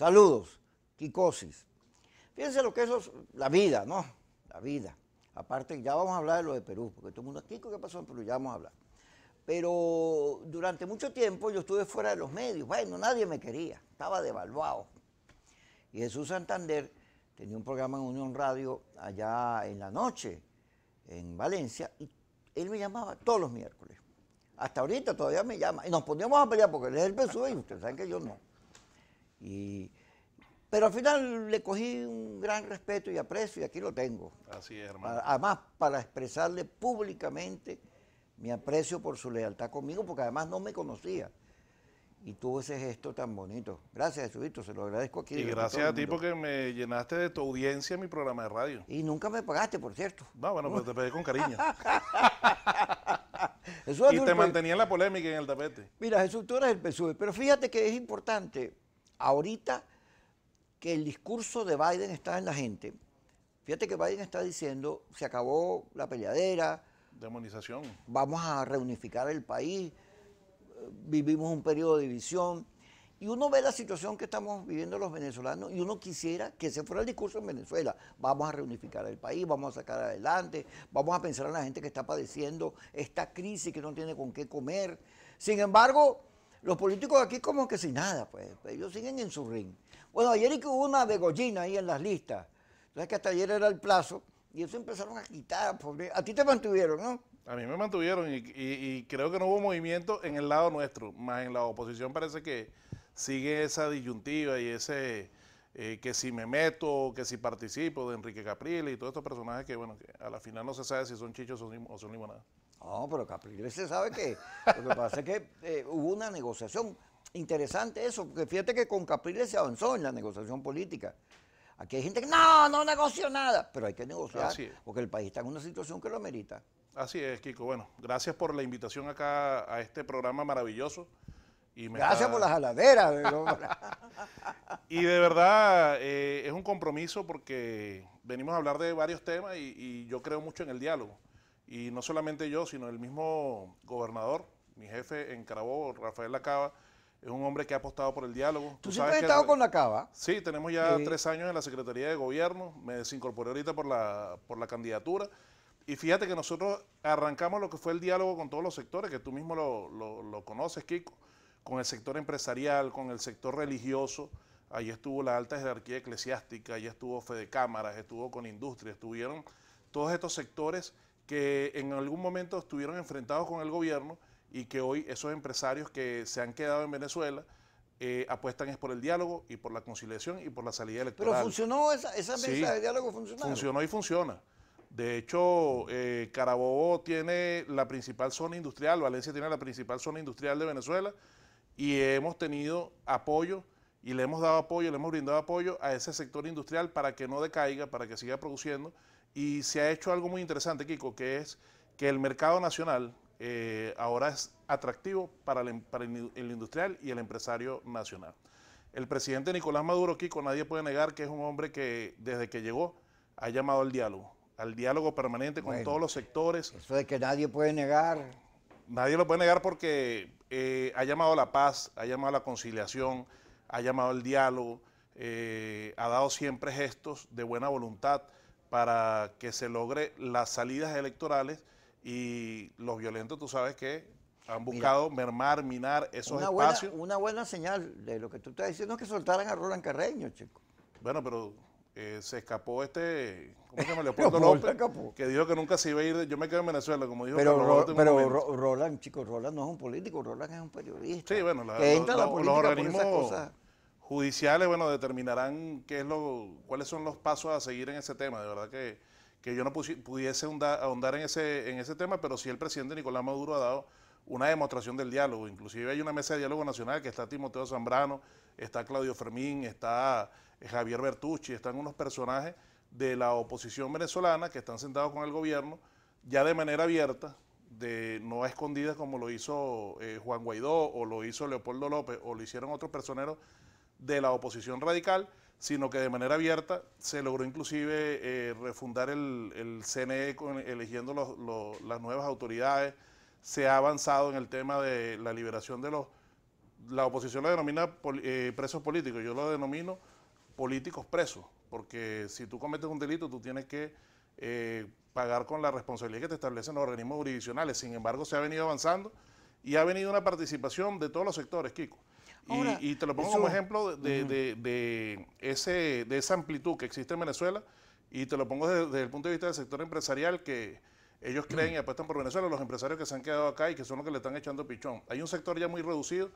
Saludos, Kikosis. Fíjense lo que eso es la vida, ¿no? La vida. Aparte, ya vamos a hablar de lo de Perú, porque todo el mundo, Kiko, ¿qué pasó en Perú? Ya vamos a hablar. Pero durante mucho tiempo yo estuve fuera de los medios. Bueno, nadie me quería, estaba devaluado. Y Jesús Santander tenía un programa en Unión Radio allá en la noche, en Valencia, y él me llamaba todos los miércoles. Hasta ahorita todavía me llama. Y nos poníamos a pelear porque él es el PSUV y ustedes saben que yo no. Pero al final le cogí un gran respeto y aprecio y aquí lo tengo. Así es, hermano. Además, para expresarle públicamente mi aprecio por su lealtad conmigo, porque además no me conocía. Y tuvo ese gesto tan bonito. Gracias, Jesuito, se lo agradezco aquí. Y gracias a ti porque me llenaste de tu audiencia en mi programa de radio. Y nunca me pagaste, por cierto. No, bueno, pues te pedí con cariño. Jesús, Y te mantenía en la polémica y en el tapete. Mira, Jesús, tú eres el PSUV, pero fíjate que es importante ahorita que el discurso de Biden está en la gente. Fíjate que Biden está diciendo, se acabó la peleadera. Demonización. Vamos a reunificar el país, vivimos un periodo de división. Y uno ve la situación que estamos viviendo los venezolanos y uno quisiera que ese fuera el discurso en Venezuela. Vamos a reunificar el país, vamos a sacar adelante, vamos a pensar en la gente que está padeciendo esta crisis, que no tiene con qué comer. Sin embargo, los políticos aquí como que sin nada, pues ellos siguen en su ring. Bueno, ayer hubo una degollina ahí en las listas. Entonces que hasta ayer era el plazo y eso empezaron a quitar. A ti te mantuvieron, ¿no? A mí me mantuvieron y creo que no hubo movimiento en el lado nuestro, más en la oposición parece que sigue esa disyuntiva y ese que si me meto, que si participo de Enrique Capriles y todos estos personajes que, bueno, que a la final no se sabe si son chichos o son limonadas. No, pero Capriles se sabe que lo que pasa es que hubo una negociación. Interesante eso, porque fíjate que con Capriles se avanzó en la negociación política. Aquí hay gente que no negoció nada, pero hay que negociar porque el país está en una situación que lo amerita. Así es, Kiko. Bueno, gracias por la invitación acá a este programa maravilloso. Gracias por las jaladeras. Y de verdad es un compromiso porque venimos a hablar de varios temas y yo creo mucho en el diálogo. Y no solamente yo, sino el mismo gobernador, mi jefe en Carabobo, Rafael Lacaba, es un hombre que ha apostado por el diálogo. ¿Tú siempre has estado con Lacaba? Sí, tenemos ya 3 años en la Secretaría de Gobierno, me desincorporé ahorita por la candidatura. Y fíjate que nosotros arrancamos lo que fue el diálogo con todos los sectores, que tú mismo lo conoces, Kiko, con el sector empresarial, con el sector religioso. Ahí estuvo la alta jerarquía eclesiástica, ahí estuvo Fede Cámaras, estuvo con industria, estuvieron todos estos sectores que en algún momento estuvieron enfrentados con el gobierno y que hoy esos empresarios que se han quedado en Venezuela apuestan es por el diálogo y por la conciliación y por la salida electoral. ¿Pero funcionó esa mesa de diálogo? Funcionó y funciona. De hecho, Carabobo tiene la principal zona industrial, Valencia tiene la principal zona industrial de Venezuela y hemos tenido apoyo y le hemos dado apoyo, le hemos brindado apoyo a ese sector industrial para que no decaiga, para que siga produciendo. Y se ha hecho algo muy interesante, Kiko, que es que el mercado nacional ahora es atractivo para el industrial y el empresario nacional. El presidente Nicolás Maduro, Kiko, nadie puede negar que es un hombre que desde que llegó ha llamado al diálogo permanente con todos los sectores. Eso de que nadie puede negar. Nadie lo puede negar porque ha llamado a la paz, ha llamado a la conciliación, ha llamado al diálogo, ha dado siempre gestos de buena voluntad para que se logre las salidas electorales y los violentos, tú sabes que han buscado mermar, minar esos espacios. Una buena señal de lo que tú estás diciendo es que soltaran a Roland Carreño, chico. Bueno, pero se escapó ¿cómo se llama? Leopoldo López, que dijo que nunca se iba a ir, yo me quedo en Venezuela, como dijo Roland, chico, Roland no es un político, Roland es un periodista. Sí, bueno, los organismos judiciales, bueno, determinarán cuáles son los pasos a seguir en ese tema. De verdad que yo no pudiese ahondar en ese tema, pero sí el presidente Nicolás Maduro ha dado una demostración del diálogo. Inclusive hay una mesa de diálogo nacional que está Timoteo Zambrano, está Claudio Fermín, está Javier Bertucci, están unos personajes de la oposición venezolana que están sentados con el gobierno ya de manera abierta, no a escondidas como lo hizo Juan Guaidó o lo hizo Leopoldo López o lo hicieron otros personeros de la oposición radical, sino que de manera abierta se logró inclusive refundar el CNE eligiendo las nuevas autoridades. Se ha avanzado en el tema de la liberación de la oposición lo denomina presos políticos, yo lo denomino políticos presos, porque si tú cometes un delito, tú tienes que pagar con la responsabilidad que te establecen los organismos jurisdiccionales. Sin embargo, se ha venido avanzando y ha venido una participación de todos los sectores, Kiko. Ahora, Y te lo pongo como ejemplo de esa amplitud que existe en Venezuela, y te lo pongo desde el punto de vista del sector empresarial, que ellos creen y apuestan por Venezuela, los empresarios que se han quedado acá y que son los que le están echando pichón. Hay un sector ya muy reducido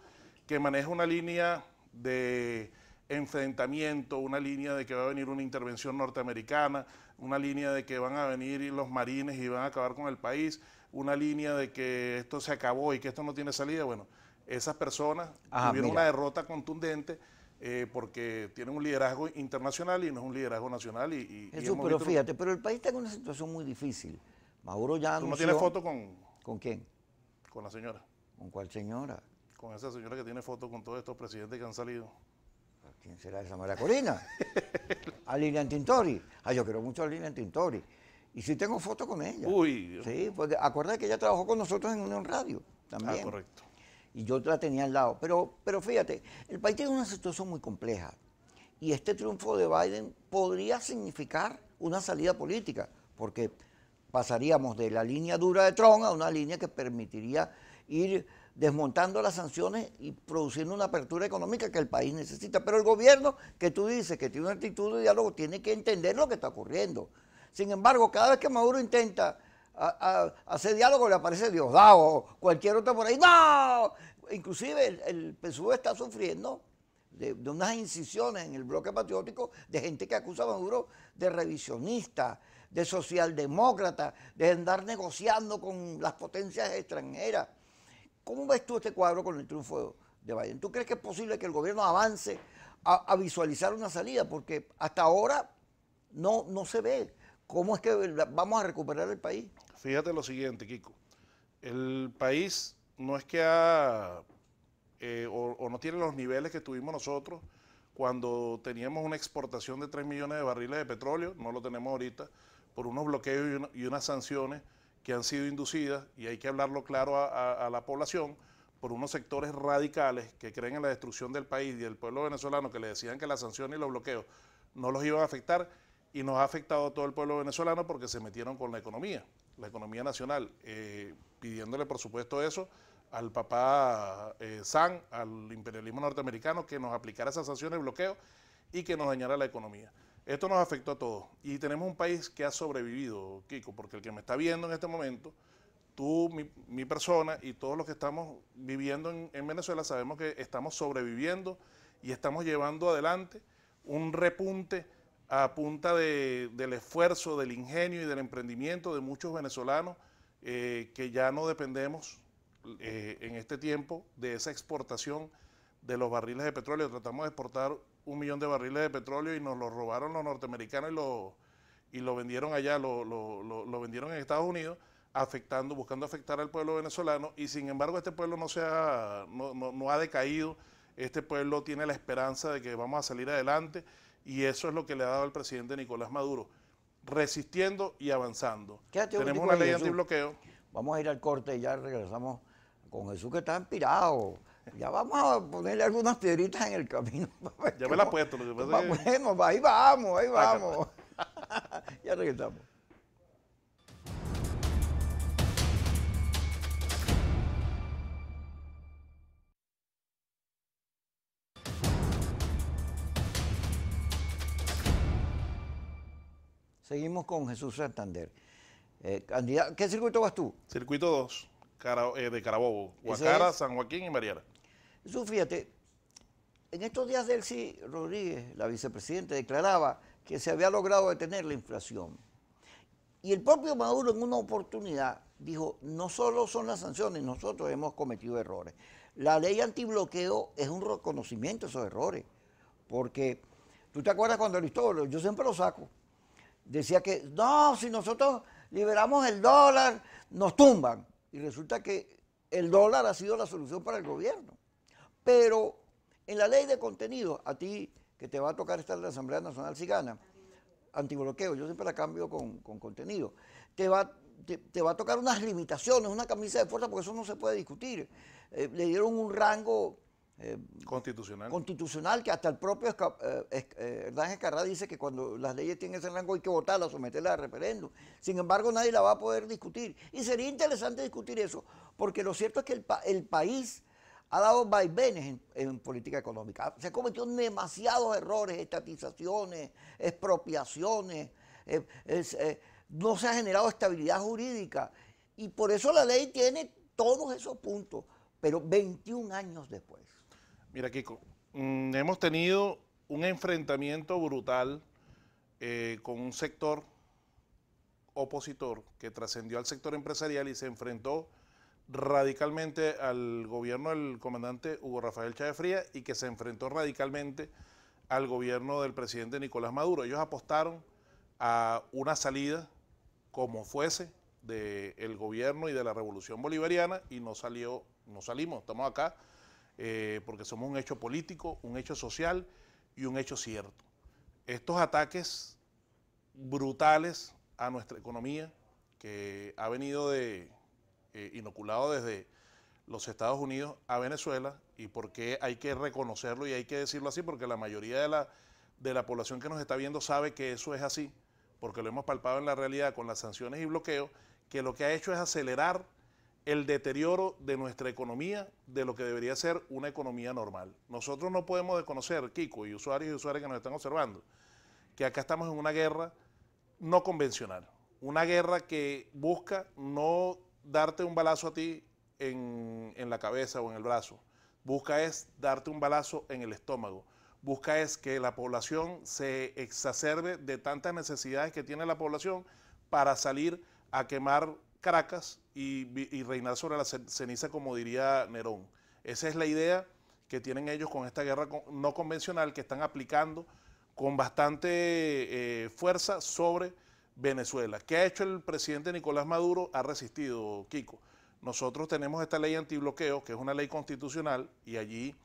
que maneja una línea de enfrentamiento, una línea de que va a venir una intervención norteamericana, una línea de que van a venir los marines y van a acabar con el país, una línea de que esto se acabó y que esto no tiene salida. Bueno, esas personas tuvieron una derrota contundente porque tienen un liderazgo internacional y no es un liderazgo nacional. Jesús, pero fíjate, pero el país está en una situación muy difícil. Maduro ya anunció... ¿Tú no tienes foto con...? ¿Con quién? Con la señora. ¿Con cuál señora? Con esa señora que tiene foto con todos estos presidentes que han salido. ¿Quién será esa María Corina? A Lilian Tintori. Yo quiero mucho a Lilian Tintori. Y sí tengo foto con ella. Uy. Sí, porque acuérdate que ella trabajó con nosotros en Unión Radio también. Correcto. Y yo la tenía al lado. Pero fíjate, el país tiene una situación muy compleja. Y este triunfo de Biden podría significar una salida política, porque pasaríamos de la línea dura de Trump a una línea que permitiría ir desmontando las sanciones y produciendo una apertura económica que el país necesita. Pero el gobierno, que tú dices que tiene una actitud de diálogo, tiene que entender lo que está ocurriendo. Sin embargo, cada vez que Maduro intenta hacer diálogo, le aparece Diosdado o cualquier otro por ahí. ¡No! Inclusive el PSUV está sufriendo de unas incisiones en el bloque patriótico de gente que acusa a Maduro de revisionista, de socialdemócrata, de andar negociando con las potencias extranjeras. ¿Cómo ves tú este cuadro con el triunfo de Biden? ¿Tú crees que es posible que el gobierno avance a visualizar una salida? Porque hasta ahora no se ve. ¿Cómo es que vamos a recuperar el país? Fíjate lo siguiente, Kiko. El país no es que o no tiene los niveles que tuvimos nosotros cuando teníamos una exportación de 3 millones de barriles de petróleo, no lo tenemos ahorita, por unos bloqueos y unas sanciones que han sido inducidas, y hay que hablarlo claro a la población, por unos sectores radicales que creen en la destrucción del país y del pueblo venezolano, que le decían que las sanciones y los bloqueos no los iban a afectar, y nos ha afectado a todo el pueblo venezolano porque se metieron con la economía nacional, pidiéndole por supuesto eso al papá San, al imperialismo norteamericano, que nos aplicara esas sanciones y bloqueos y que nos dañara la economía. Esto nos afectó a todos y tenemos un país que ha sobrevivido, Kiko, porque el que me está viendo en este momento, tú, mi persona y todos los que estamos viviendo en Venezuela sabemos que estamos sobreviviendo y estamos llevando adelante un repunte a punta del esfuerzo, del ingenio y del emprendimiento de muchos venezolanos que ya no dependemos en este tiempo de esa exportación de los barriles de petróleo. Tratamos de exportar 1 millón de barriles de petróleo y nos lo robaron los norteamericanos y lo vendieron allá, lo vendieron en Estados Unidos, buscando afectar al pueblo venezolano, y sin embargo este pueblo no ha decaído. Este pueblo tiene la esperanza de que vamos a salir adelante, y eso es lo que le ha dado al presidente Nicolás Maduro, resistiendo y avanzando. Tenemos una ley antibloqueo. Vamos a ir al corte y ya regresamos con Jesús, que está inspirado. Ya vamos a ponerle algunas piedritas en el camino. Ya me la he puesto. Lo que pasa es que... Bueno, ahí vamos. Ya regresamos. Seguimos con Jesús Santander. ¿Qué circuito vas tú? Circuito 2, de Carabobo, Guacara, San Joaquín y Mariara. Jesús, fíjate, en estos días Delcy Rodríguez, la vicepresidenta, declaraba que se había logrado detener la inflación. Y el propio Maduro en una oportunidad dijo, no solo son las sanciones, nosotros hemos cometido errores. La ley antibloqueo es un reconocimiento de esos errores, porque tú te acuerdas cuando Aristóteles, yo siempre lo saco, decía que no, si nosotros liberamos el dólar, nos tumban. Y resulta que el dólar ha sido la solución para el gobierno. Pero en la ley de contenido, a ti que te va a tocar estar en la Asamblea Nacional si gana, antibloqueo, yo siempre la cambio con contenido, te va a tocar unas limitaciones, una camisa de fuerza, porque eso no se puede discutir. Le dieron un rango constitucional, que hasta el propio Hernán Escarrá dice que cuando las leyes tienen ese rango hay que votarlas, someterlas a referéndum. Sin embargo, nadie la va a poder discutir. Y sería interesante discutir eso, porque lo cierto es que el país ha dado vaivenes en política económica. Se han cometido demasiados errores, estatizaciones, expropiaciones, no se ha generado estabilidad jurídica. Y por eso la ley tiene todos esos puntos, pero 21 años después. Mira, Kiko, hemos tenido un enfrentamiento brutal con un sector opositor que trascendió al sector empresarial y se enfrentó radicalmente al gobierno del comandante Hugo Rafael Chávez Frías y que se enfrentó radicalmente al gobierno del presidente Nicolás Maduro. Ellos apostaron a una salida como fuese del gobierno y de la revolución bolivariana y no salimos, estamos acá porque somos un hecho político, un hecho social y un hecho cierto. Estos ataques brutales a nuestra economía que ha venido inoculado desde los Estados Unidos a Venezuela, y porque hay que reconocerlo y hay que decirlo así, porque la mayoría de la población que nos está viendo sabe que eso es así, porque lo hemos palpado en la realidad con las sanciones y bloqueos, que lo que ha hecho es acelerar el deterioro de nuestra economía, de lo que debería ser una economía normal. Nosotros no podemos desconocer, Kiko, y usuarios que nos están observando, que acá estamos en una guerra no convencional, una guerra que busca no darte un balazo a ti en la cabeza o en el brazo, busca es darte un balazo en el estómago, busca es que la población se exacerbe de tantas necesidades que tiene la población para salir a quemar Caracas y reinar sobre la ceniza, como diría Nerón. Esa es la idea que tienen ellos con esta guerra no convencional que están aplicando con bastante fuerza sobre Venezuela. ¿Qué ha hecho el presidente Nicolás Maduro? Ha resistido, Kiko. Nosotros tenemos esta ley antibloqueo, que es una ley constitucional, y allí,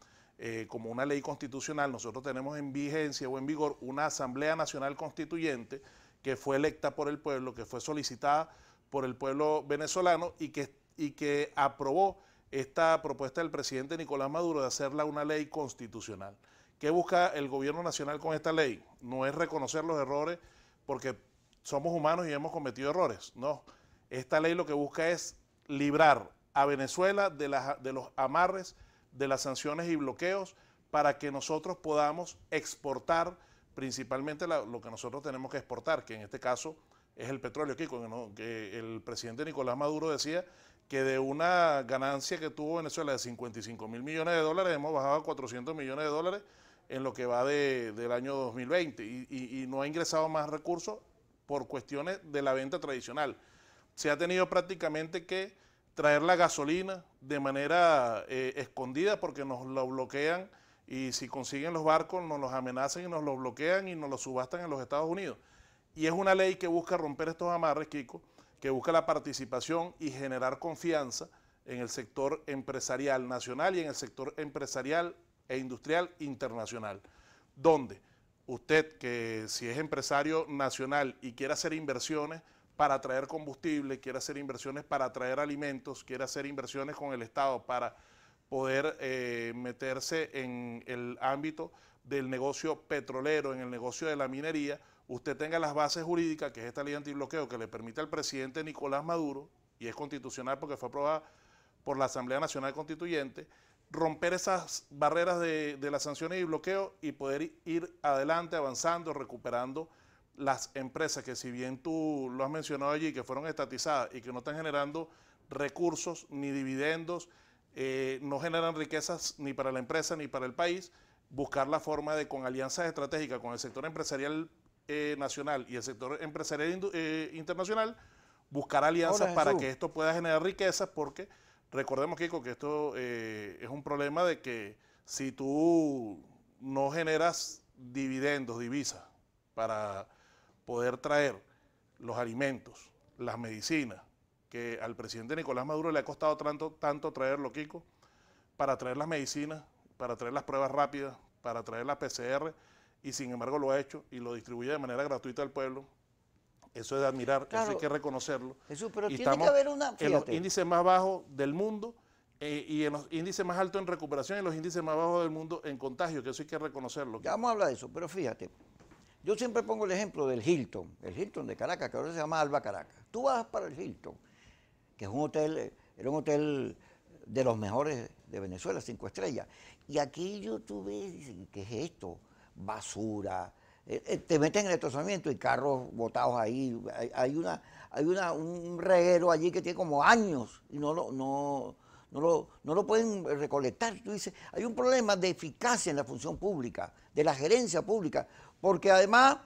como una ley constitucional, nosotros tenemos en vigencia o en vigor una Asamblea Nacional Constituyente que fue electa por el pueblo, que fue solicitada por el pueblo venezolano y que aprobó esta propuesta del presidente Nicolás Maduro de hacerla una ley constitucional. ¿Qué busca el gobierno nacional con esta ley? No es reconocer los errores porque somos humanos y hemos cometido errores, no. Esta ley lo que busca es librar a Venezuela de los amarres, de las sanciones y bloqueos para que nosotros podamos exportar principalmente lo que nosotros tenemos que exportar, que en este caso es el petróleo, Kiko, ¿no? Que el presidente Nicolás Maduro decía que de una ganancia que tuvo Venezuela de 55.000 millones de dólares, hemos bajado a 400 millones de dólares en lo que va del año 2020 y no ha ingresado más recursos por cuestiones de la venta tradicional. Se ha tenido prácticamente que traer la gasolina de manera escondida porque nos lo bloquean y si consiguen los barcos nos los amenazan y nos los bloquean y nos los subastan en los Estados Unidos. Y es una ley que busca romper estos amarres, Kiko, que busca la participación y generar confianza en el sector empresarial nacional y en el sector empresarial e industrial internacional, donde usted, que si es empresario nacional y quiere hacer inversiones para traer combustible, quiere hacer inversiones para traer alimentos, quiere hacer inversiones con el Estado para poder meterse en el ámbito del negocio petrolero, en el negocio de la minería, usted tenga las bases jurídicas, que es esta ley antibloqueo, que le permite al presidente Nicolás Maduro, y es constitucional porque fue aprobada por la Asamblea Nacional Constituyente, romper esas barreras de las sanciones y bloqueo y poder ir adelante, avanzando, recuperando las empresas que, si bien tú lo has mencionado allí, que fueron estatizadas y que no están generando recursos ni dividendos, no generan riquezas ni para la empresa ni para el país, buscar la forma de, con alianzas estratégicas con el sector empresarial nacional y el sector empresarial internacional, buscar alianzas para que esto pueda generar riquezas, porque recordemos, Kiko, que esto es un problema de que si tú no generas dividendos, divisas, para poder traer los alimentos, las medicinas, que al presidente Nicolás Maduro le ha costado tanto traerlo, Kiko, para traer las medicinas, para traer las pruebas rápidas, para traer la PCR, y sin embargo lo ha hecho y lo distribuye de manera gratuita al pueblo. Eso es de admirar, claro, eso hay que reconocerlo. Jesús, pero y tiene que haber una, en los índices más bajos del mundo y en los índices más altos en recuperación y los índices más bajos del mundo en contagio, que eso hay que reconocerlo. Ya vamos a hablar de eso, pero fíjate, yo siempre pongo el ejemplo del Hilton, el Hilton de Caracas, que ahora se llama Alba Caracas. Tú vas para el Hilton, que es un hotel, era un hotel de los mejores de Venezuela, 5 estrellas. Y aquí tú ves, dices, ¿qué es esto? Basura, te meten en el estacionamiento y carros botados ahí. Un reguero allí que tiene como años y no lo pueden recolectar. Tú dices, hay un problema de eficacia en la función pública, de la gerencia pública, porque además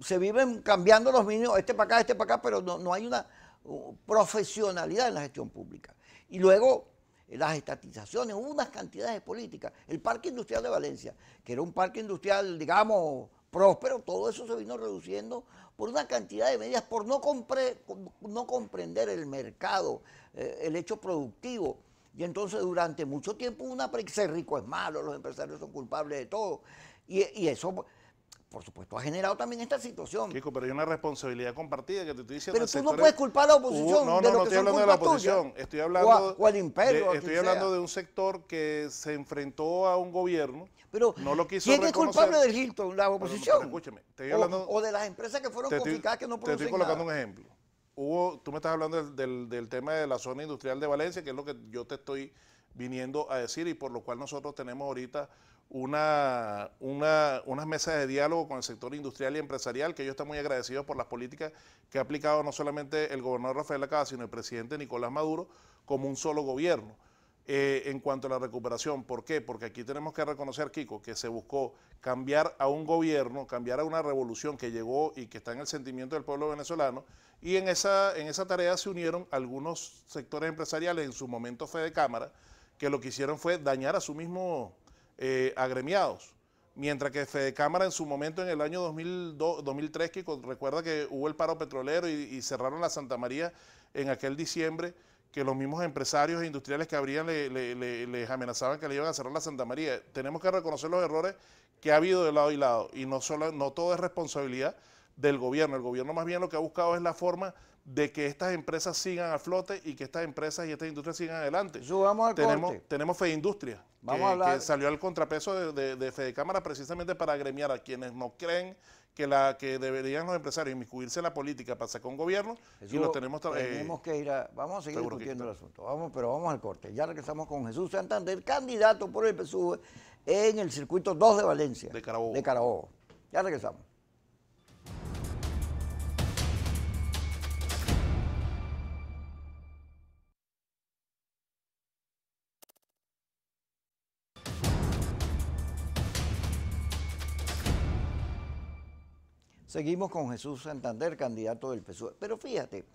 se viven cambiando los mínimos, este para acá, pero no hay una profesionalidad en la gestión pública. Y luego las estatizaciones, hubo unas cantidades políticas. El Parque Industrial de Valencia, que era un parque industrial, digamos, próspero, todo eso se vino reduciendo por una cantidad de medidas, por no comprender el mercado, el hecho productivo. Y entonces durante mucho tiempo ser rico es malo, los empresarios son culpables de todo. Y eso, por supuesto, ha generado también esta situación. Kiko, pero hay una responsabilidad compartida que te estoy diciendo. Pero tú no puedes culpar a la oposición. No estoy hablando de la oposición. Estoy hablando o al imperio. Estoy hablando de un sector que se enfrentó a un gobierno. Pero no lo quiso ¿quién reconocer. Es culpable del Hilton? ¿La oposición? Pero escúchame, estoy hablando, o de las empresas que fueron confiscadas que no producen nada. Te estoy colocando un ejemplo. Tú me estás hablando del tema de la zona industrial de Valencia, que es lo que yo te estoy viniendo a decir y por lo cual nosotros tenemos ahorita unas mesas de diálogo con el sector industrial y empresarial, que ellos están muy agradecidos por las políticas que ha aplicado no solamente el gobernador Rafael Lacaba, sino el presidente Nicolás Maduro, como un solo gobierno. En cuanto a la recuperación, ¿por qué? Porque aquí tenemos que reconocer, Kiko, que se buscó cambiar a un gobierno, cambiar a una revolución que llegó y que está en el sentimiento del pueblo venezolano, y en esa tarea se unieron algunos sectores empresariales, en su momento Fedecámara, que lo que hicieron fue dañar a su mismo agremiados. Mientras que Fedecámara en su momento, en el año 2003, que recuerda que hubo el paro petrolero y cerraron la Santa María en aquel diciembre, que los mismos empresarios e industriales que abrían les amenazaban que le iban a cerrar la Santa María. Tenemos que reconocer los errores que ha habido de lado y lado, y no todo es responsabilidad del gobierno. El gobierno más bien lo que ha buscado es la forma de que estas empresas sigan a flote y que estas empresas y estas industrias sigan adelante. Tenemos Feindustria, que salió al contrapeso de Fedecámara precisamente para agremiar a quienes no creen que deberían los empresarios inmiscuirse en la política para sacar un gobierno. Jesús, y lo tenemos que ir vamos a seguir discutiendo el asunto. Pero vamos al corte. Ya regresamos con Jesús Santander, candidato por el PSUV en el circuito 2 de Valencia. De Carabobo. De Carabobo. Ya regresamos. Seguimos con Jesús Santander, candidato del PSUV. Pero fíjate,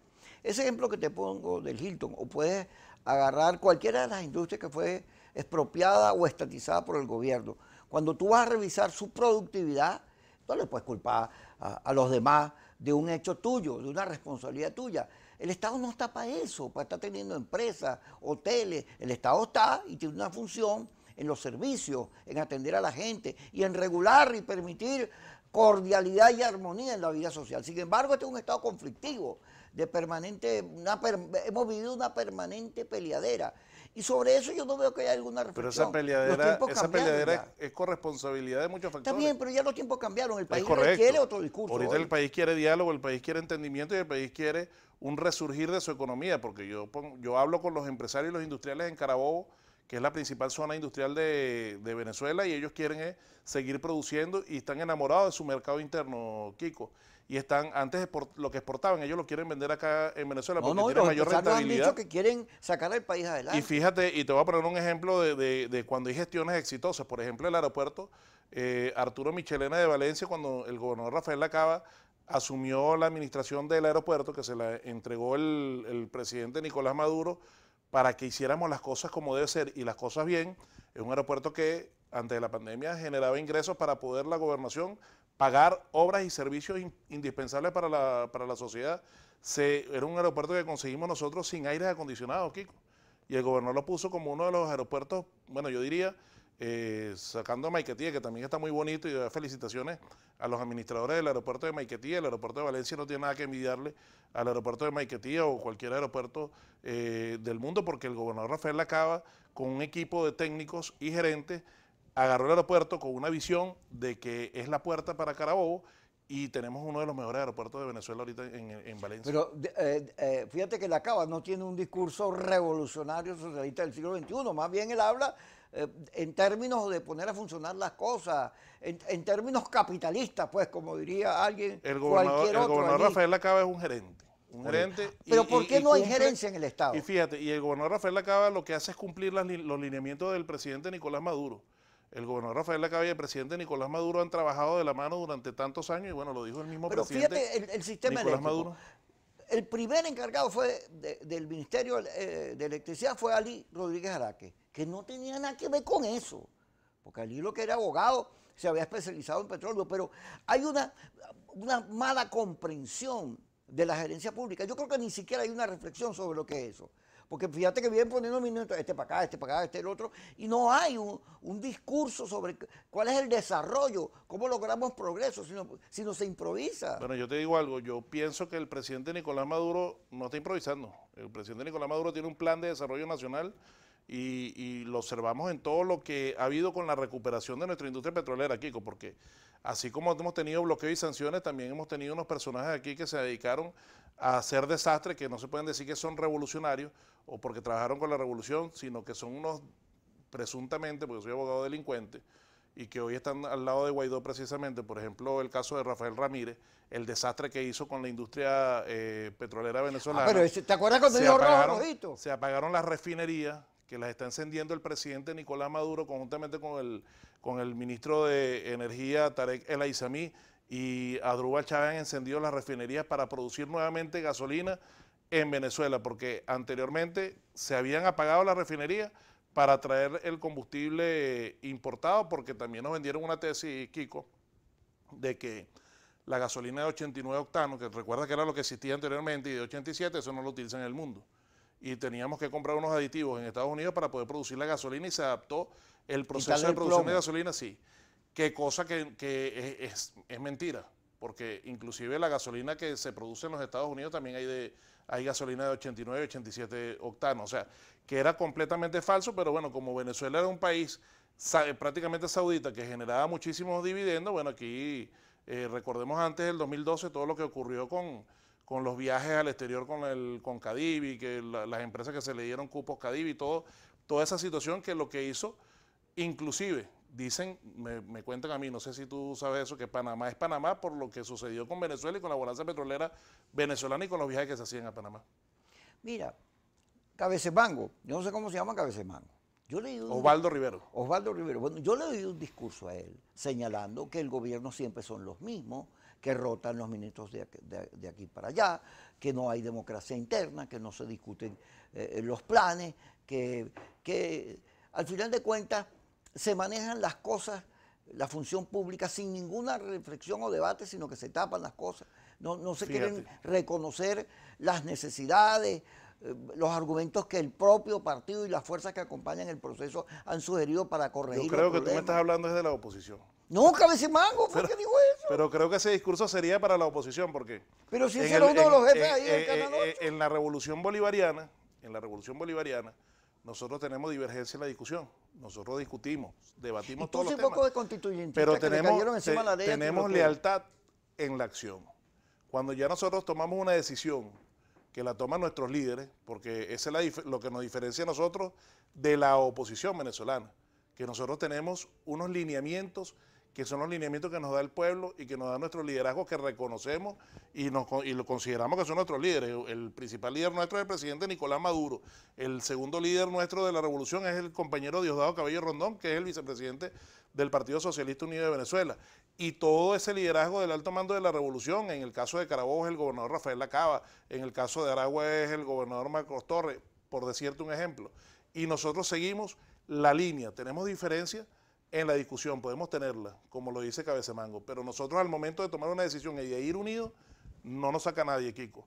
ese ejemplo que te pongo del Hilton, o puedes agarrar cualquiera de las industrias que fue expropiada o estatizada por el gobierno. Cuando tú vas a revisar su productividad, no le puedes culpar a los demás de un hecho tuyo, de una responsabilidad tuya. El Estado no está para eso, para estar teniendo empresas, hoteles. El Estado está y tiene una función en los servicios, en atender a la gente y en regular y permitir cordialidad y armonía en la vida social. Sin embargo, este es un estado conflictivo, hemos vivido una permanente peleadera. Y sobre eso yo no veo que haya alguna reflexión. Pero esa peleadera es corresponsabilidad de muchos factores. Está bien, pero ya los tiempos cambiaron. El país requiere otro discurso. Ahorita el país quiere diálogo, el país quiere entendimiento y el país quiere un resurgir de su economía, porque yo hablo con los empresarios y los industriales en Carabobo, que es la principal zona industrial de Venezuela, y ellos quieren seguir produciendo y están enamorados de su mercado interno, Kiko. Y antes lo que exportaban, ellos lo quieren vender acá en Venezuela porque tiene mayor rentabilidad. Han dicho que quieren sacar al país adelante. Y fíjate, y te voy a poner un ejemplo de cuando hay gestiones exitosas. Por ejemplo, el aeropuerto Arturo Michelena de Valencia, cuando el gobernador Rafael Lacaba asumió la administración del aeropuerto, que se la entregó el presidente Nicolás Maduro, para que hiciéramos las cosas como debe ser y las cosas bien. Es un aeropuerto que antes de la pandemia generaba ingresos para poder la gobernación pagar obras y servicios indispensables para la sociedad. Era un aeropuerto que conseguimos nosotros sin aire acondicionado, Kiko. Y el gobernador lo puso como uno de los aeropuertos, bueno, yo diría, sacando a Maiquetía, que también está muy bonito, y felicitaciones a los administradores del aeropuerto de Maiquetía. El aeropuerto de Valencia no tiene nada que envidiarle al aeropuerto de Maiquetía o cualquier aeropuerto del mundo, porque el gobernador Rafael Lacava, con un equipo de técnicos y gerentes, agarró el aeropuerto con una visión de que es la puerta para Carabobo, y tenemos uno de los mejores aeropuertos de Venezuela ahorita en Valencia. Pero fíjate que Lacava no tiene un discurso revolucionario socialista del siglo XXI, más bien él habla en términos de poner a funcionar las cosas, en términos capitalistas, pues, como diría alguien, cualquier otro. El gobernador allí. Rafael Lacava es un gerente. Pero ¿por qué no hay gerencia en el Estado? Y fíjate, y el gobernador Rafael Lacava lo que hace es cumplir los lineamientos del presidente Nicolás Maduro. El gobernador Rafael Lacava y el presidente Nicolás Maduro han trabajado de la mano durante tantos años, y bueno, lo dijo el mismo presidente. Pero fíjate, el sistema Nicolás eléctrico. Maduro. El primer encargado del Ministerio de Electricidad fue Ali Rodríguez Araque, que no tenía nada que ver con eso, porque Ali, lo que era abogado, se había especializado en petróleo, pero hay una mala comprensión de la gerencia pública. Yo creo que ni siquiera hay una reflexión sobre lo que es eso. Porque fíjate que vienen poniendo minutos, este para acá, este para acá, este el otro, y no hay un discurso sobre cuál es el desarrollo, cómo logramos progreso, sino se improvisa. Bueno, yo te digo algo, yo pienso que el presidente Nicolás Maduro no está improvisando. El presidente Nicolás Maduro tiene un plan de desarrollo nacional, y lo observamos en todo lo que ha habido con la recuperación de nuestra industria petrolera, Kiko, porque así como hemos tenido bloqueo y sanciones, también hemos tenido unos personajes aquí que se dedicaron a hacer desastres, que no se pueden decir que son revolucionarios o porque trabajaron con la revolución, sino que son unos, presuntamente, porque soy abogado delincuente, y que hoy están al lado de Guaidó precisamente. Por ejemplo, el caso de Rafael Ramírez, el desastre que hizo con la industria petrolera venezolana. Pero ¿te acuerdas cuando dijo rojito? Se apagaron las refinerías, que las está encendiendo el presidente Nicolás Maduro conjuntamente con el ministro de Energía, Tarek El Aizami, y Adrúbal Chávez han encendido las refinerías para producir nuevamente gasolina en Venezuela, porque anteriormente se habían apagado las refinerías para traer el combustible importado, porque también nos vendieron una tesis, Kiko, de que la gasolina de 89 octanos, que recuerda que era lo que existía anteriormente, y de 87, eso no lo utilizan en el mundo. Y teníamos que comprar unos aditivos en Estados Unidos para poder producir la gasolina, y se adaptó el proceso de producción de gasolina, sí. Qué cosa que es mentira, porque inclusive la gasolina que se produce en los Estados Unidos también hay gasolina de 89, 87 octanos, o sea, que era completamente falso. Pero bueno, como Venezuela era un país prácticamente saudita que generaba muchísimos dividendos, bueno, aquí recordemos antes del 2012 todo lo que ocurrió con los viajes al exterior con Cadivi, que las empresas que se le dieron cupos Cadivi, toda esa situación, que lo que hizo, inclusive, dicen, me cuentan a mí, no sé si tú sabes eso, que Panamá es Panamá por lo que sucedió con Venezuela y con la bonanza petrolera venezolana y con los viajes que se hacían a Panamá. Mira, Cabecemango, yo no sé cómo se llama Cabecemango. Osvaldo Rivero. Osvaldo Rivero. Bueno, yo le oí un discurso a él señalando que el gobierno siempre son los mismos, que rotan los ministros de aquí para allá, que no hay democracia interna, que no se discuten los planes, que al final de cuentas se manejan las cosas, la función pública, sin ninguna reflexión o debate, sino que se tapan las cosas. No se quieren reconocer las necesidades, los argumentos que el propio partido y las fuerzas que acompañan el proceso han sugerido para corregir. Yo creo que tú me estás hablando desde la oposición. No, Cabecemango fue que dijo eso. Pero creo que ese discurso sería para la oposición, porque... Pero si ese era uno de los jefes ahí del Canal 8. En la Revolución Bolivariana, nosotros tenemos divergencia en la discusión. Nosotros discutimos, debatimos todos los temas. Poco de constituyentes, pero tenemos lealtad en la acción. Cuando ya nosotros tomamos una decisión, que la toman nuestros líderes, porque ese es lo que nos diferencia a nosotros de la oposición venezolana, que nosotros tenemos unos lineamientos que son los lineamientos que nos da el pueblo y que nos da nuestro liderazgo, que reconocemos y lo consideramos que son nuestros líderes. El principal líder nuestro es el presidente Nicolás Maduro. El segundo líder nuestro de la revolución es el compañero Diosdado Cabello Rondón, que es el vicepresidente del Partido Socialista Unido de Venezuela. Y todo ese liderazgo del alto mando de la revolución, en el caso de Carabobo es el gobernador Rafael Lacava, en el caso de Aragua es el gobernador Marcos Torres, por decirte un ejemplo. Y nosotros seguimos la línea. Tenemos diferencias en la discusión, podemos tenerla, como lo dice Cabecemango, pero nosotros al momento de tomar una decisión y de ir unidos, no nos saca nadie, Kiko.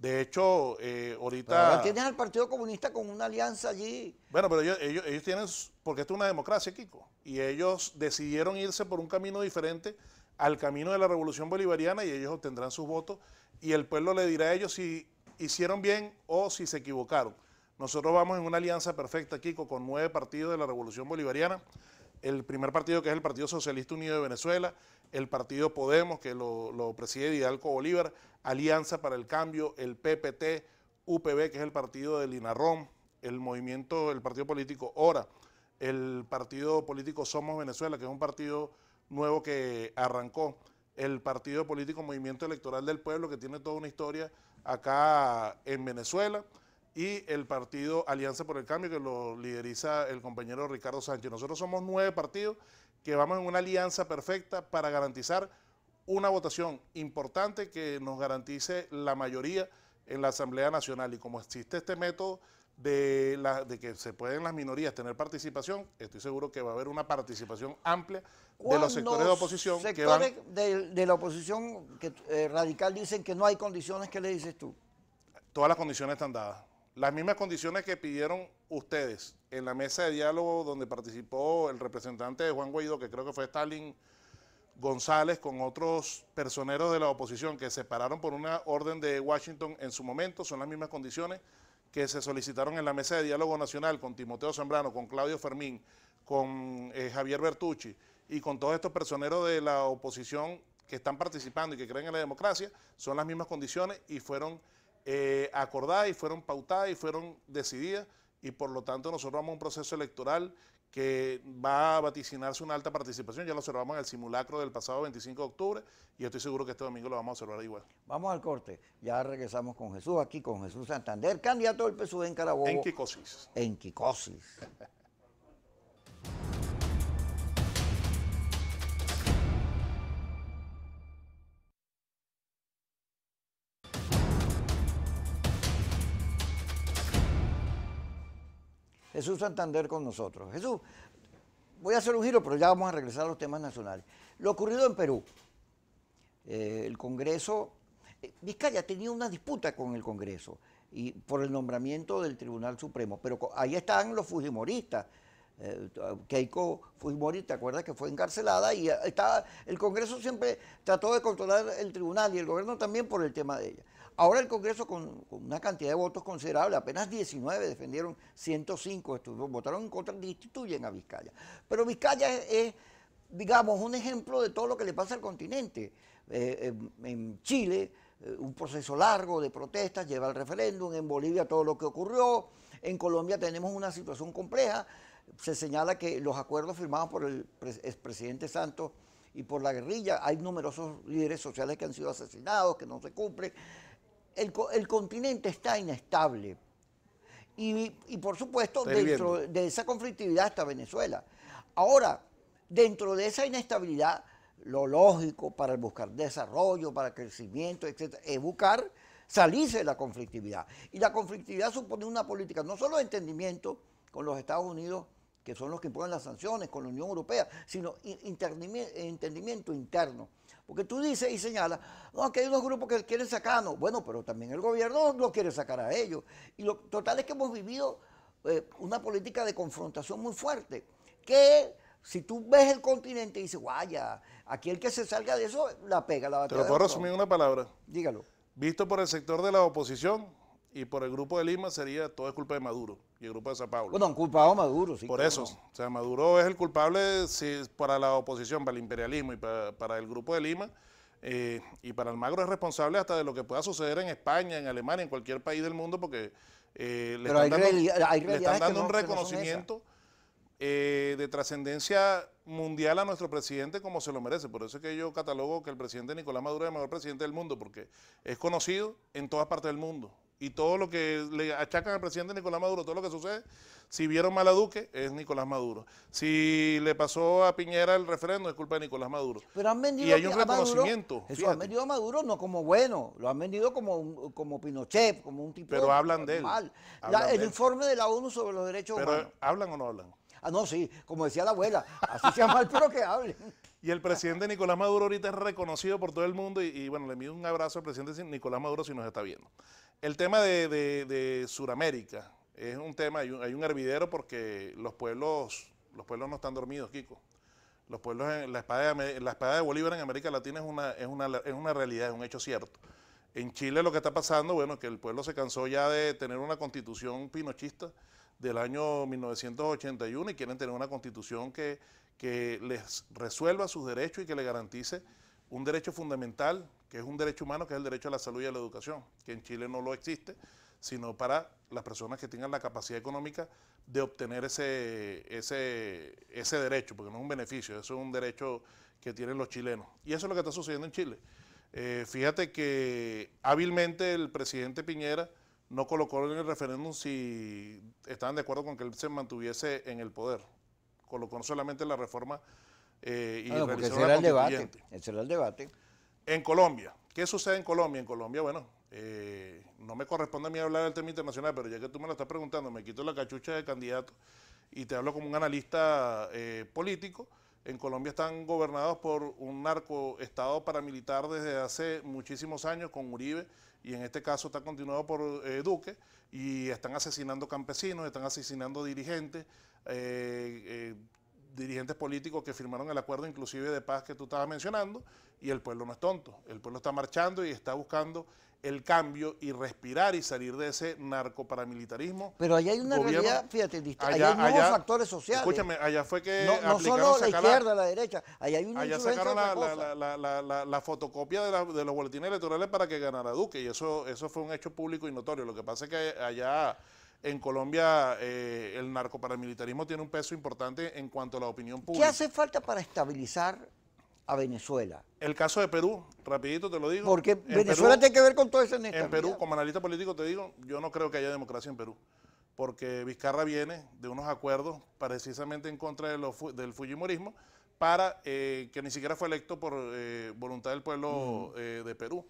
De hecho, ahorita... Pero ahora tienes al Partido Comunista con una alianza allí. Bueno, pero ellos tienen, porque esto es una democracia, Kiko, y ellos decidieron irse por un camino diferente al camino de la revolución bolivariana y ellos obtendrán sus votos y el pueblo le dirá a ellos si hicieron bien o si se equivocaron. Nosotros vamos en una alianza perfecta, Kiko, con 9 partidos de la revolución bolivariana. El primer partido, que es el Partido Socialista Unido de Venezuela, el Partido Podemos, que lo preside Hidalgo Bolívar, Alianza para el Cambio, el PPT, UPB, que es el partido del INARROM, el partido político ORA, el partido político Somos Venezuela, que es un partido nuevo que arrancó, el partido político Movimiento Electoral del Pueblo, que tiene toda una historia acá en Venezuela, y el partido Alianza por el Cambio, que lo lideriza el compañero Ricardo Sánchez. Nosotros somos 9 partidos que vamos en una alianza perfecta para garantizar una votación importante que nos garantice la mayoría en la Asamblea Nacional. Y como existe este método de que se pueden las minorías tener participación, estoy seguro que va a haber una participación amplia de los sectores de oposición. De la oposición radical dicen que no hay condiciones, ¿qué le dices tú? Todas las condiciones están dadas. Las mismas condiciones que pidieron ustedes en la mesa de diálogo donde participó el representante de Juan Guaidó, que creo que fue Stalin González, con otros personeros de la oposición que se pararon por una orden de Washington en su momento, son las mismas condiciones que se solicitaron en la mesa de diálogo nacional con Timoteo Zambrano, con Claudio Fermín, con Javier Bertucci y con todos estos personeros de la oposición que están participando y que creen en la democracia, son las mismas condiciones y fueron acordadas y fueron pautadas y fueron decididas y por lo tanto nosotros vamos a un proceso electoral que va a vaticinarse una alta participación. Ya lo observamos en el simulacro del pasado 25 de octubre y estoy seguro que este domingo lo vamos a observar igual. Vamos al corte. Ya regresamos con Jesús, aquí con Jesús Santander, candidato del PSUV en Carabobo. En Quicosis. En Quicosis. Jesús Santander con nosotros. Jesús, voy a hacer un giro, pero ya vamos a regresar a los temas nacionales. Lo ocurrido en Perú, el Congreso, Vizcarra tenía una disputa con el Congreso y por el nombramiento del Tribunal Supremo, pero ahí están los fujimoristas. Keiko Fujimori, ¿te acuerdas que fue encarcelada? Y el Congreso siempre trató de controlar el tribunal y el gobierno también por el tema de ella. Ahora el Congreso con una cantidad de votos considerable, apenas 19 defendieron 105, votaron en contra, destituyen a Vizcarra. Pero Vizcarra es, digamos, un ejemplo de todo lo que le pasa al continente. En Chile, un proceso largo de protestas, lleva al referéndum, en Bolivia todo lo que ocurrió, en Colombia tenemos una situación compleja. Se señala que los acuerdos firmados por el expresidente Santos y por la guerrilla, hay numerosos líderes sociales que han sido asesinados, que no se cumplen. El continente está inestable y por supuesto dentro de esa conflictividad está Venezuela. Ahora, dentro de esa inestabilidad, lo lógico para buscar desarrollo, para crecimiento, etc., es buscar salirse de la conflictividad. Y la conflictividad supone una política no solo de entendimiento con los Estados Unidos, que son los que imponen las sanciones, con la Unión Europea, sino entendimiento interno. Porque tú dices y señalas, no, que hay unos grupos que quieren sacarnos. Bueno, pero también el gobierno lo quiere sacar a ellos. Y lo total es que hemos vivido una política de confrontación muy fuerte, que si tú ves el continente y dices, vaya, aquí el que se salga de eso, la pega, la batalla. Te lo puedo resumir en una palabra. Dígalo. Visto por el sector de la oposición y por el grupo de Lima, sería todo es culpa de Maduro y el grupo de Sao Paulo. Bueno, han culpado a Maduro, sí. Por eso, no. O sea, Maduro es el culpable para la oposición, para el imperialismo y para el grupo de Lima, y para Almagro es responsable hasta de lo que pueda suceder en España, en Alemania, en cualquier país del mundo, porque le están dando un reconocimiento de trascendencia mundial a nuestro presidente como se lo merece. Por eso es que yo catalogo que el presidente Nicolás Maduro es el mejor presidente del mundo, porque es conocido en todas partes del mundo. Y todo lo que le achacan al presidente Nicolás Maduro, todo lo que sucede, si vieron mal a Duque, es Nicolás Maduro. Si le pasó a Piñera el referéndum, es culpa de Nicolás Maduro. Pero han vendido y hay un reconocimiento. Eso han vendido a Maduro no como bueno, lo han vendido como Pinochet, como un tipo. Pero hablan de él. El informe de la ONU sobre los derechos humanos. ¿Pero hablan o no hablan? Ah, no, sí, como decía la abuela, así sea mal, pero que hablen. Y el presidente Nicolás Maduro ahorita es reconocido por todo el mundo y bueno, le envío un abrazo al presidente Nicolás Maduro si nos está viendo. El tema de Sudamérica es un tema, hay un hervidero porque los pueblos no están dormidos, Kiko. Los pueblos, la espada de Bolívar en América Latina es una realidad, es un hecho cierto. En Chile lo que está pasando, bueno, que el pueblo se cansó ya de tener una constitución pinochista del año 1981 y quieren tener una constitución que les resuelva sus derechos y que le garantice un derecho fundamental, que es un derecho humano, que es el derecho a la salud y a la educación, que en Chile no lo existe, sino para las personas que tengan la capacidad económica de obtener ese derecho, porque no es un beneficio, eso es un derecho que tienen los chilenos. Y eso es lo que está sucediendo en Chile. Fíjate que hábilmente el presidente Piñera no colocó en el referéndum si estaban de acuerdo con que él se mantuviese en el poder. Colocó solamente la reforma y realizó la constituyente. Ese era el debate. En Colombia, ¿qué sucede en Colombia? En Colombia, bueno, no me corresponde a mí hablar del tema internacional, pero ya que tú me lo estás preguntando, me quito la cachucha de candidato y te hablo como un analista político. En Colombia están gobernados por un narcoestado paramilitar desde hace muchísimos años con Uribe, y en este caso está continuado por Duque, y están asesinando campesinos, están asesinando dirigentes, dirigentes políticos que firmaron el acuerdo inclusive de paz que tú estabas mencionando, y el pueblo no es tonto, el pueblo está marchando y está buscando el cambio y respirar y salir de ese narcoparamilitarismo. Pero allá hay una realidad, fíjate, allá hay nuevos factores sociales. Escúchame, allá fue que no solo la izquierda, la derecha, allá hay una allá sacaron la fotocopia de los boletines electorales para que ganara Duque, y eso fue un hecho público y notorio. Lo que pasa es que allá en Colombia el narcoparamilitarismo tiene un peso importante en cuanto a la opinión pública. ¿Qué hace falta para estabilizar a Venezuela? El caso de Perú, rapidito te lo digo. Porque Venezuela tiene que ver con todo esa inestabilidad. En Perú, como analista político te digo, yo no creo que haya democracia en Perú, porque Vizcarra viene de unos acuerdos precisamente en contra del fujimorismo, para que ni siquiera fue electo por voluntad del pueblo de Perú.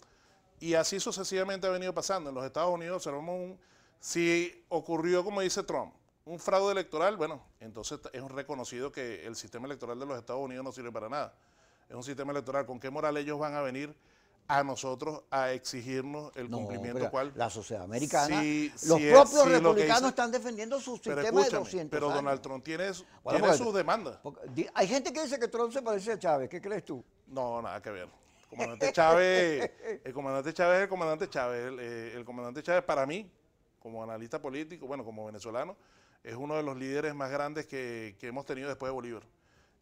Y así sucesivamente ha venido pasando. En los Estados Unidos observamos si ocurrió, como dice Trump, un fraude electoral, bueno, entonces es reconocido que el sistema electoral de los Estados Unidos no sirve para nada. Es un sistema electoral. ¿Con qué moral ellos van a venir a nosotros a exigirnos el cumplimiento cual? La sociedad americana, los propios republicanos están defendiendo su sistema de 200 pero años. Donald Trump tiene sus demandas. Hay gente que dice que Trump se parece a Chávez. ¿Qué crees tú? No, nada que ver. El comandante Chávez es el comandante Chávez. El comandante Chávez, para mí, como analista político, bueno, como venezolano, es uno de los líderes más grandes que hemos tenido después de Bolívar.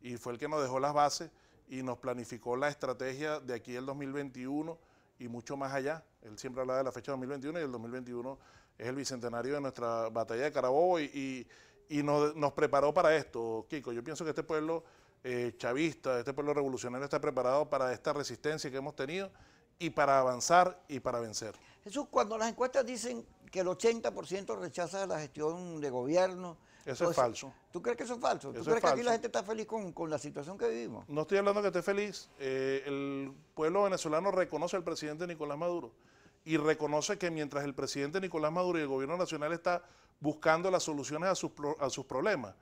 Y fue el que nos dejó las bases y nos planificó la estrategia de aquí el 2021 y mucho más allá. Él siempre hablaba de la fecha 2021 y el 2021 es el bicentenario de nuestra batalla de Carabobo y nos preparó para esto, Kiko. Yo pienso que este pueblo chavista, este pueblo revolucionario está preparado para esta resistencia que hemos tenido y para avanzar y para vencer. Jesús, cuando las encuestas dicen que el 80% rechaza la gestión de gobierno, eso es falso. ¿Tú crees que eso es falso? ¿Tú crees que aquí la gente está feliz con la situación que vivimos? No estoy hablando que esté feliz. El pueblo venezolano reconoce al presidente Nicolás Maduro y reconoce que mientras el presidente Nicolás Maduro y el gobierno nacional está buscando las soluciones a sus problemas,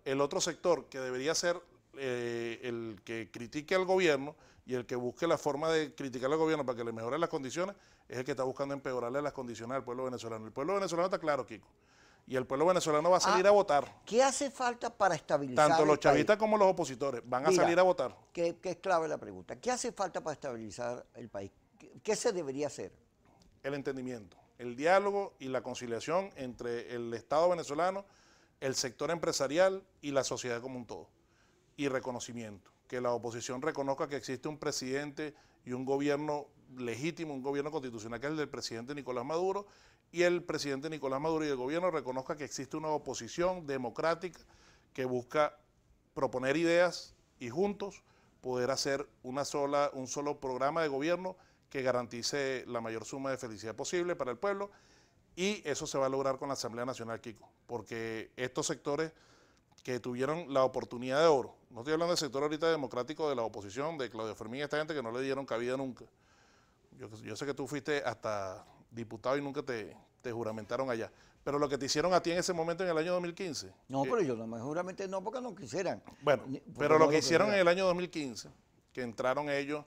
el otro sector que debería ser el que critique al gobierno y el que busque la forma de criticar al gobierno para que le mejore las condiciones, es el que está buscando empeorarle las condiciones al pueblo venezolano. El pueblo venezolano está claro, Kiko. Y el pueblo venezolano va a salir a votar. ¿Qué hace falta para estabilizar tanto los chavistas como los opositores van a salir a votar? Que es clave la pregunta. ¿Qué hace falta para estabilizar el país? ¿Qué se debería hacer? El entendimiento, el diálogo y la conciliación entre el Estado venezolano, el sector empresarial y la sociedad como un todo. Y reconocimiento, que la oposición reconozca que existe un presidente y un gobierno legítimo, un gobierno constitucional, que es el del presidente Nicolás Maduro, y el presidente Nicolás Maduro y el gobierno reconozca que existe una oposición democrática que busca proponer ideas y juntos poder hacer un solo programa de gobierno que garantice la mayor suma de felicidad posible para el pueblo, y eso se va a lograr con la Asamblea Nacional, Kiko, porque estos sectores que tuvieron la oportunidad de oro, no estoy hablando del sector ahorita democrático de la oposición, de Claudio Fermín y esta gente que no le dieron cabida nunca. Yo sé que tú fuiste hasta diputado y nunca te juramentaron allá. Pero lo que te hicieron a ti en ese momento en el año 2015. No, pero yo no me juramenté, no, porque no quisieran. Bueno, pero lo que hicieron en el año 2015, que entraron ellos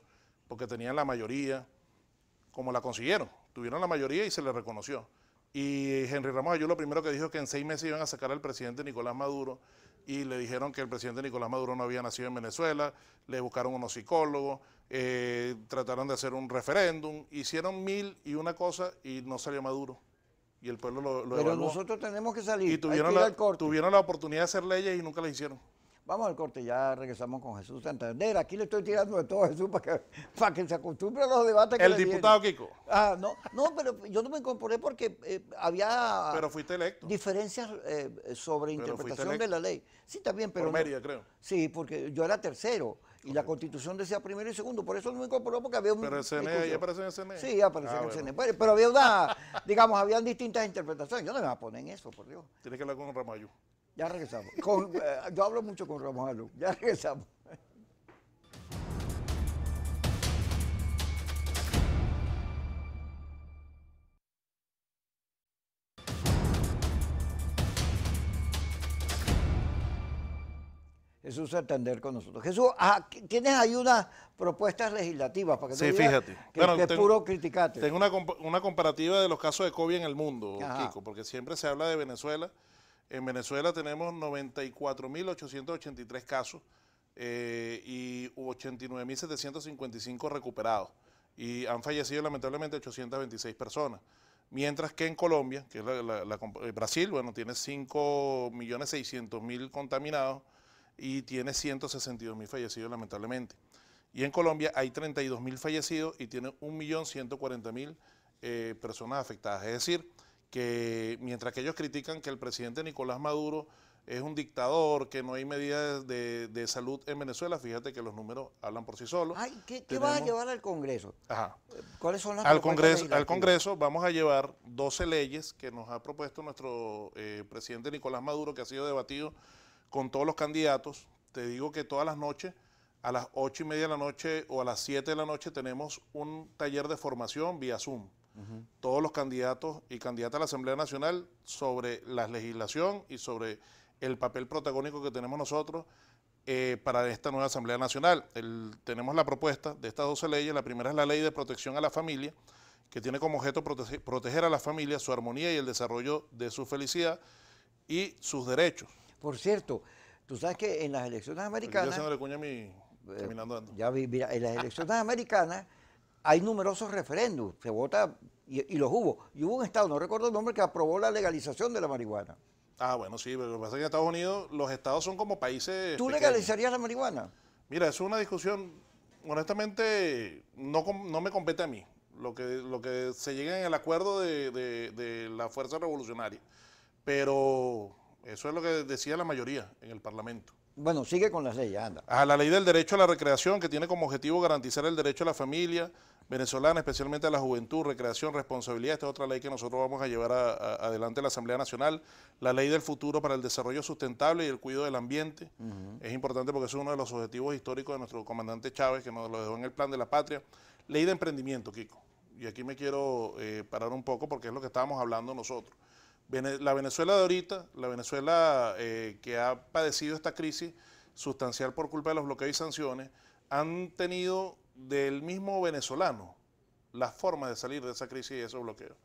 porque tenían la mayoría, como la consiguieron, tuvieron la mayoría y se les reconoció. Y Henry Ramos Ayú lo primero que dijo es que en 6 meses iban a sacar al presidente Nicolás Maduro y le dijeron que el presidente Nicolás Maduro no había nacido en Venezuela, le buscaron unos psicólogos, trataron de hacer un referéndum, hicieron 1001 cosas y no salió Maduro. Y el pueblo lo Pero evaluó. nosotros tenemos que salir. Y tuvieron la oportunidad de hacer leyes y nunca las hicieron. Vamos al corte, ya regresamos con Jesús Santander. Aquí le estoy tirando de todo a Jesús para que se acostumbre a los debates que El diputado Kiko. No, pero yo no me incorporé porque había pero fuiste electo. Diferencias sobre interpretación de la ley. Sí, también, pero... Por Mérida, creo. Sí, porque yo era tercero y la Constitución decía primero y segundo, por eso no me incorporó porque había un... Pero el CNE, ¿ahí aparece en el CNE? Sí, apareció en el CNE. Pero había digamos, habían distintas interpretaciones. Yo no me voy a poner en eso, por Dios. Tienes que hablar con Ramos Ayú. Ya regresamos. Yo hablo mucho con Ramos Ayú. Ya regresamos. Jesús Santander con nosotros. Jesús, ¿tienes ahí unas propuestas legislativas? Para que sí, fíjate. Que puro criticate. Tengo una comparativa de los casos de COVID en el mundo, Kiko, porque siempre se habla de Venezuela. En Venezuela tenemos 94.883 casos y 89.755 recuperados. Y han fallecido lamentablemente 826 personas. Mientras que en Colombia, que es Brasil, bueno, tiene 5.600.000 contaminados y tiene 162.000 fallecidos lamentablemente. Y en Colombia hay 32.000 fallecidos y tiene 1.140.000 personas afectadas. Es decir, que mientras que ellos critican que el presidente Nicolás Maduro es un dictador, que no hay medidas de salud en Venezuela, fíjate que los números hablan por sí solos. Ay, ¿qué vas a llevar al Congreso? Ajá. ¿Cuáles son las propuestas? Al Congreso vamos a llevar 12 leyes que nos ha propuesto nuestro presidente Nicolás Maduro, que ha sido debatido con todos los candidatos. Te digo que todas las noches, a las 8:30 de la noche o a las 7 de la noche, tenemos un taller de formación vía Zoom. Todos los candidatos y candidatas a la Asamblea Nacional sobre la legislación y sobre el papel protagónico que tenemos nosotros para esta nueva Asamblea Nacional. Tenemos la propuesta de estas 12 leyes. La primera es la Ley de Protección a la Familia, que tiene como objeto proteger a la familia, su armonía y el desarrollo de su felicidad y sus derechos. Por cierto, tú sabes que en las elecciones americanas... Ya vi, mira, en las elecciones americanas hay numerosos referéndums, se vota y los hubo. Y hubo un estado, no recuerdo el nombre, que aprobó la legalización de la marihuana. Bueno, sí, pero lo que pasa es que en Estados Unidos los estados son como países ¿Tú pequeños. legalizarías la marihuana? Mira, eso es una discusión, honestamente, no me compete a mí. Lo que se llega en el acuerdo de la Fuerza Revolucionaria. Pero eso es lo que decía la mayoría en el Parlamento. Bueno, sigue con las leyes, anda. La ley del derecho a la recreación, que tiene como objetivo garantizar el derecho a la familia venezolana, especialmente a la juventud, recreación, responsabilidad. Esta es otra ley que nosotros vamos a llevar adelante a la Asamblea Nacional. La ley del futuro para el desarrollo sustentable y el cuidado del ambiente. Es importante porque es uno de los objetivos históricos de nuestro comandante Chávez, que nos lo dejó en el plan de la patria. Ley de emprendimiento, Kiko. Y aquí me quiero parar un poco porque es lo que estábamos hablando nosotros. La Venezuela de ahorita, la Venezuela que ha padecido esta crisis sustancial por culpa de los bloqueos y sanciones, han tenido del mismo venezolano la forma de salir de esa crisis y de esos bloqueos.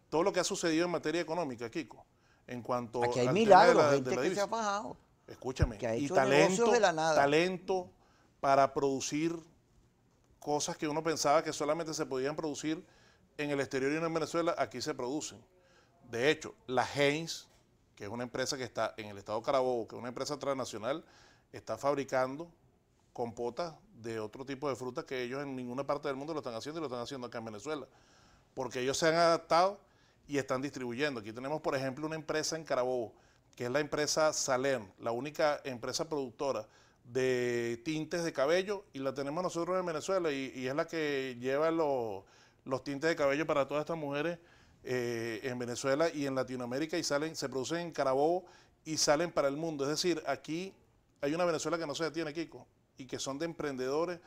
Todo lo que ha sucedido en materia económica, Kiko, en cuanto aquí hay al milagros, tema de gente que se ha fajado. Escúchame, que ha hecho y talento, de la nada. talento para producir cosas que uno pensaba que solamente se podían producir en el exterior y no en Venezuela, aquí se producen. De hecho, la Heinz, que es una empresa que está en el estado Carabobo, que es una empresa transnacional, está fabricando compotas de otro tipo de frutas que ellos en ninguna parte del mundo lo están haciendo y lo están haciendo acá en Venezuela. Porque ellos se han adaptado y están distribuyendo. Aquí tenemos, por ejemplo, una empresa en Carabobo, que es la empresa Salern, la única empresa productora de tintes de cabello, y la tenemos nosotros en Venezuela, y es la que lleva los tintes de cabello para todas estas mujeres en Venezuela y en Latinoamérica, y se producen en Carabobo y salen para el mundo. Es decir, aquí hay una Venezuela que no se detiene, Kiko, y que son de emprendedores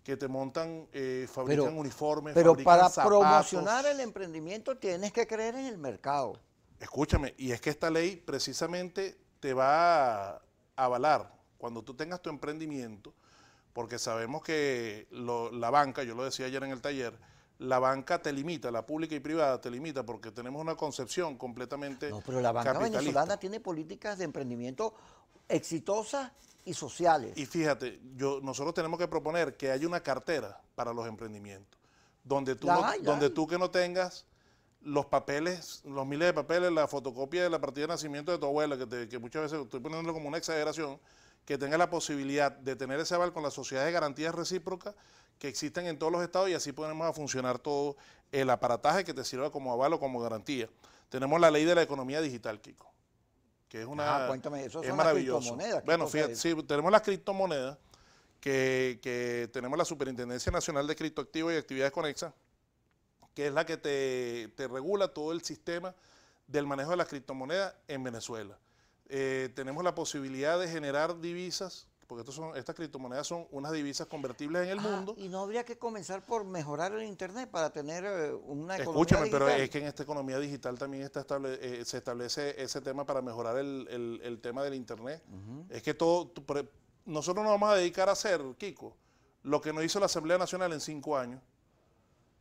que te montan, fabrican uniformes, pero para zapatos. Promocionar el emprendimiento tienes que creer en el mercado. Escúchame, y es que esta ley precisamente te va a avalar cuando tú tengas tu emprendimiento, porque sabemos que la banca, yo lo decía ayer en el taller, la banca te limita, la pública y privada te limita porque tenemos una concepción completamente No, pero la banca capitalista. venezolana tiene políticas de emprendimiento exitosas y sociales. Y fíjate, nosotros tenemos que proponer que haya una cartera para los emprendimientos, donde tú que no tengas los papeles, los miles de papeles, la fotocopia de la partida de nacimiento de tu abuela, que muchas veces estoy poniéndolo como una exageración, que tenga la posibilidad de tener ese aval con las sociedades de garantías recíprocas que existen en todos los estados, y así podemos a funcionar todo el aparataje que te sirva como aval o como garantía. Tenemos la ley de la economía digital, Kiko, que es una... cuéntame, eso es son maravilloso. las criptomonedas. Bueno, fíjate, sí, tenemos las criptomonedas, que tenemos la Superintendencia Nacional de Criptoactivos y Actividades Conexas, que es la que te regula todo el sistema del manejo de las criptomonedas en Venezuela. Tenemos la posibilidad de generar divisas, porque estas criptomonedas son unas divisas convertibles en el mundo. ¿Y no habría que comenzar por mejorar el Internet para tener una economía Escúchame, digital? pero es que en esta economía digital también se establece ese tema para mejorar el tema del Internet. Es que nosotros nos vamos a dedicar a hacer, Kiko, lo que no hizo la Asamblea Nacional en 5 años,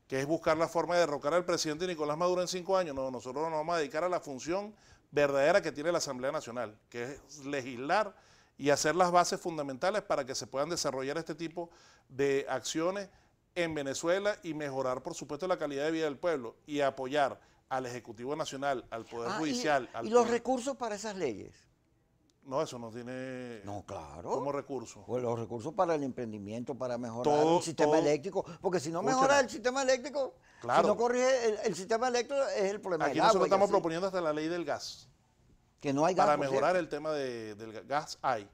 que es buscar la forma de derrocar al presidente Nicolás Maduro en 5 años. No, nosotros nos vamos a dedicar a la función verdadera que tiene la Asamblea Nacional, que es legislar y hacer las bases fundamentales para que se puedan desarrollar este tipo de acciones en Venezuela y mejorar, por supuesto, la calidad de vida del pueblo y apoyar al Ejecutivo Nacional, al Poder Judicial. ¿Y los recursos para esas leyes? No, eso no tiene... No, claro. Como recurso. Pues los recursos para el emprendimiento, para mejorar el sistema eléctrico, porque si no mejora el sistema eléctrico, claro, si no corrige el sistema eléctrico, es el problema Aquí del agua. Nosotros estamos proponiendo hasta la ley del gas. Que no hay gas. Para mejorar el tema del gas hay.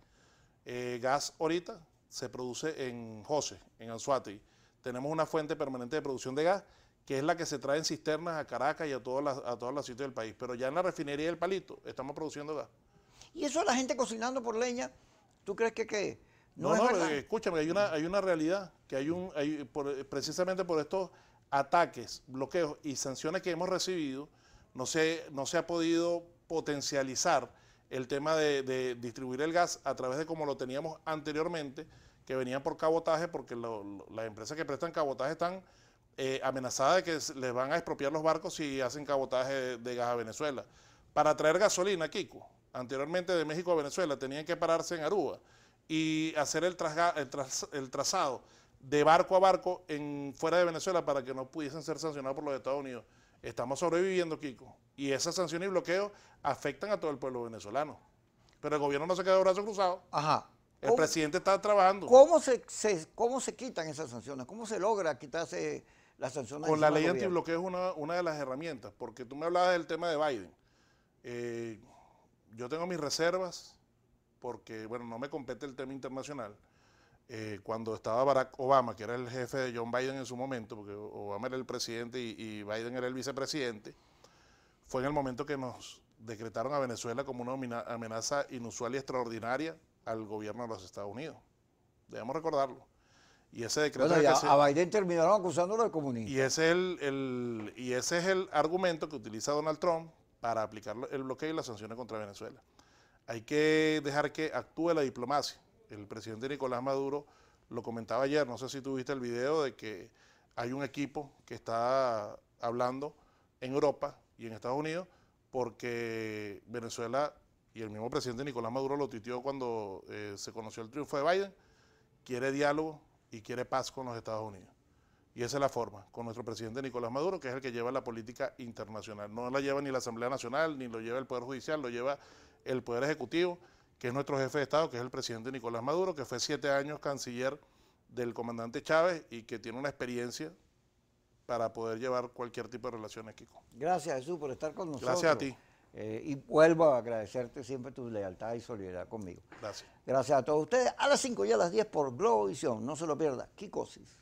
Gas ahorita se produce en José, en Anzoátegui. Tenemos una fuente permanente de producción de gas, que es la que se trae en cisternas a Caracas y a todos los sitios del país. Pero ya en la refinería del Palito estamos produciendo gas. Y eso la gente cocinando por leña, ¿tú crees que no es verdad? Escúchame, hay una realidad, que precisamente por estos ataques, bloqueos y sanciones que hemos recibido, no se ha podido potencializar el tema de distribuir el gas a través de como lo teníamos anteriormente, que venían por cabotaje, porque las empresas que prestan cabotaje están amenazadas de que les van a expropiar los barcos si hacen cabotaje de gas a Venezuela. Para traer gasolina, Kiko, anteriormente de México a Venezuela tenían que pararse en Aruba y hacer el trazado de barco a barco fuera de Venezuela para que no pudiesen ser sancionados por los Estados Unidos. Estamos sobreviviendo, Kiko, y esas sanciones y bloqueos afectan a todo el pueblo venezolano. Pero el gobierno no se queda de brazos cruzados. Ajá. El presidente está trabajando. ¿Cómo se quitan esas sanciones? ¿Cómo se logra quitarse las sanciones? Con la ley antibloqueo es una de las herramientas, porque tú me hablabas del tema de Biden. Yo tengo mis reservas porque, bueno, no me compete el tema internacional. Cuando estaba Barack Obama, que era el jefe de John Biden en su momento, porque Obama era el presidente y Biden era el vicepresidente, fue en el momento que nos decretaron a Venezuela como una amenaza inusual y extraordinaria al gobierno de los Estados Unidos. Debemos recordarlo. Y ese decreto... Bueno, a Biden terminaron acusándolo de comunista. Y ese es el argumento que utiliza Donald Trump para aplicar el bloqueo y las sanciones contra Venezuela. Hay que dejar que actúe la diplomacia. El presidente Nicolás Maduro lo comentaba ayer, no sé si tuviste el video, de que hay un equipo que está hablando en Europa y en Estados Unidos porque Venezuela, y el mismo presidente Nicolás Maduro lo tuiteó cuando se conoció el triunfo de Biden, quiere diálogo y quiere paz con los Estados Unidos. Y esa es la forma, con nuestro presidente Nicolás Maduro, que es el que lleva la política internacional. No la lleva ni la Asamblea Nacional, ni lo lleva el Poder Judicial, lo lleva el Poder Ejecutivo, que es nuestro jefe de Estado, que es el presidente Nicolás Maduro, que fue 7 años canciller del comandante Chávez y que tiene una experiencia para poder llevar cualquier tipo de relaciones, Kiko. Gracias, Jesús, por estar con nosotros. Gracias a ti. Y vuelvo a agradecerte siempre tu lealtad y solidaridad conmigo. Gracias. Gracias a todos ustedes. A las 5 y a las 10 por Globovisión. No se lo pierda. Kikosis.